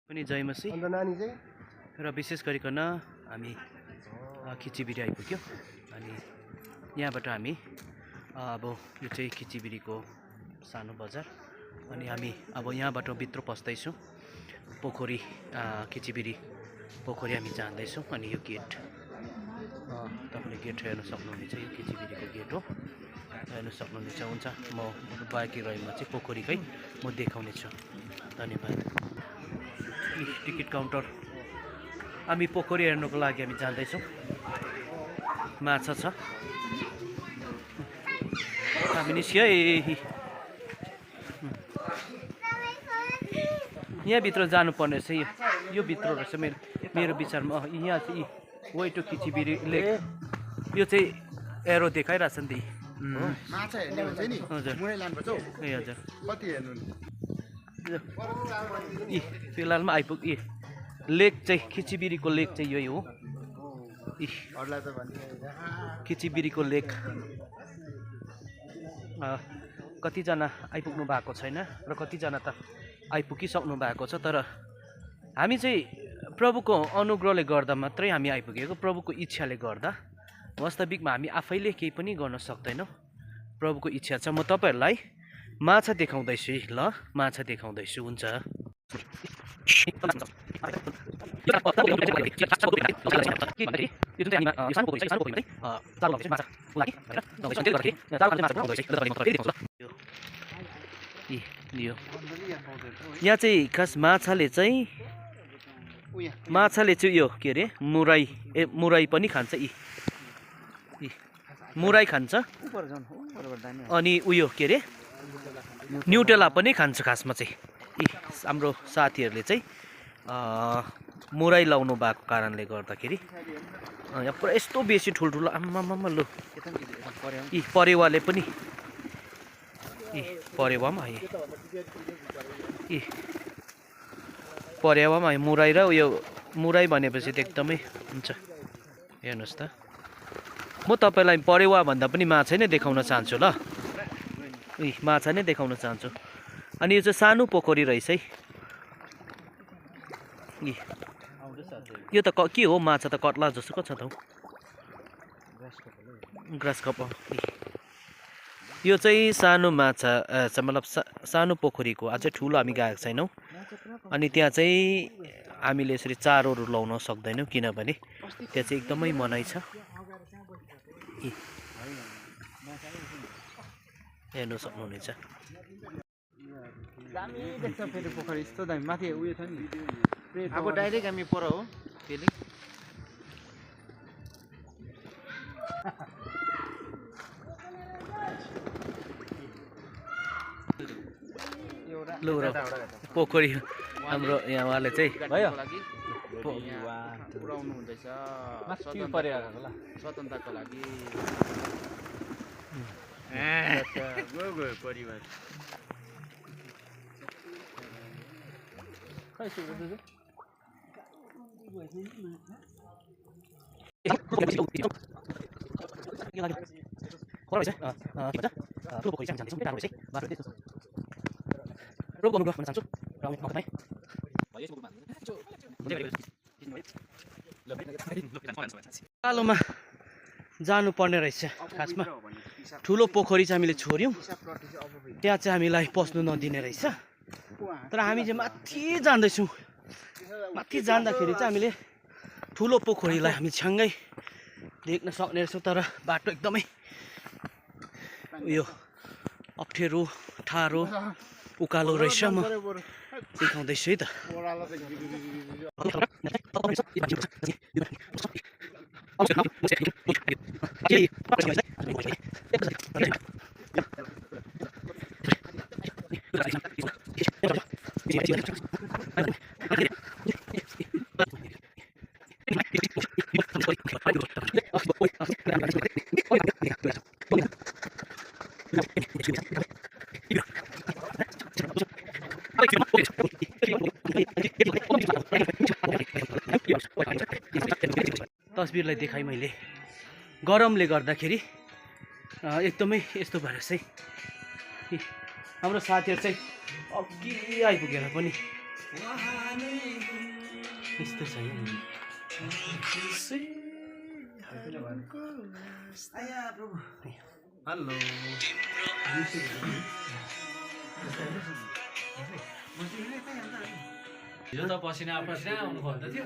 पनि जयमसी अन्त नानी चाहिँ र विशेष गरिकन हामी खिचिबिरी आइपुग्यो अनि यहाँबाट हामी अब यो चाहिँ खिचिबिरीको सानो बजार अनि हामी अब यहाँबाट भित्र पस्दैछौँ पोखरी खिचिबिरी पोखरी हामी जाँदैछौँ अनि यो गेट तपाईले गेट हेर्न सक्नुहुनेछ यो खिचिबिरीको गेट हो हेर्न सक्नुहुनेछ हुन्छ म बाँकी रहेमा चाहिँ पोखरीकै म देखाउने छु धन्यवाद टिकट काउन्टर हामी पोखरी हेर्नको लागि हामी जाँदैछौँ माछा छ हामी निस्क्यो यहाँभित्र जानुपर्ने चाहिँ यो भित्र रहेछ मेरो विचारमा यहाँ चाहिँ वे टु खिचिबिरी लेक यो चाहिँ एरो देखाइरहेछ नि माछा हेर्ने हुन्छ नि हजुर मुरै लानुपर्छ ए हजुर कति हेर्नु फिलहालमा आइपुग लेक चाहिँ खिचिबिरीको लेक चाहिँ यही हो अरूलाई त भन्छ खिचिबिरीको लेक कतिजना आइपुग्नु भएको छैन र कतिजना त आइपुगिसक्नु भएको छ तर हामी चाहिँ प्रभुको अनुग्रहले गर्दा मात्रै हामी आइपुगेको प्रभुको इच्छाले गर्दा वास्तविकमा हामी आफैले केही पनि गर्न सक्दैनौँ प्रभुको इच्छा छ म तपाईँहरूलाई माछा देखाउँदैछु ल माछा देखाउँदैछु हुन्छ यहाँ चाहिँ खास माछाले चाहिँ यो के अरे मुराई पनि खान्छ मुराई खान्छ अनि उयो के अरे न्युटेला पनि खान्छ खासमा चाहिँ हाम्रो साथीहरूले चाहिँ मुराई लाउनु भएको कारणले गर्दाखेरि यहाँ पुरा यस्तो बेसी ठुल्ठुलो आम्मामा लु परेवाले पनि परेवामा परेवामा मुराई र उयो मुराई भनेपछि त एकदमै हुन्छ हेर्नुहोस् त म तपाईँलाई परेवा भन्दा पनि माछा नै देखाउन चाहन्छु ल माछा नै देखाउन चाहन्छु अनि यो चाहिँ सानो पोखरी रहेछ है यो त के हो माछा त कट्ला जस्तो कस्तो छ त ग्रास कप यो चाहिँ सानो माछा मतलब सानो पोखरीको अझै ठुलो हामी गएको छैनौँ अनि त्यहाँ चाहिँ हामीले यसरी चारोहरू लाउन सक्दैनौँ किनभने त्यहाँ चाहिँ एकदमै मनाइ छ हेर्नु सक्नुहुनेछ दामी देख्छ फेरि पोखरी यस्तो दामी माथि उयो छ नि अब डाइरेक्ट हामी पर हो फेरि पोखरी हाम्रो यहाँ उहाँले चाहिँ भयो पुराउनु हुँदैछ स्वतन्त्रताको लागि परिवार कालोमा जानुपर्ने रहेछ खासमा ठुलो पोखरी चाहिँ हामीले छोड्यौँ त्यहाँ चाहिँ हामीलाई पस्नु नदिने रहेछ तर हामी चाहिँ माथि जाँदैछौँ माथि जाँदाखेरि चाहिँ हामीले ठुलो पोखरीलाई हामी छ्याङ्गै देख्न सक्ने रहेछौँ तर बाटो एकदमै उयो अप्ठ्यारो ठाडो उकालो रहेछ म देखाउँदैछु है त तस्बिरलाई देखाएँ मैले गरमले गर्दाखेरि एकदमै यस्तो भएर चाहिँ हाम्रो साथीहरू चाहिँ अघि आइपुगेर पनि यस्तो छ यहाँनिर हेलो यो त पसिना पसिना आउनु पर्दथ्यो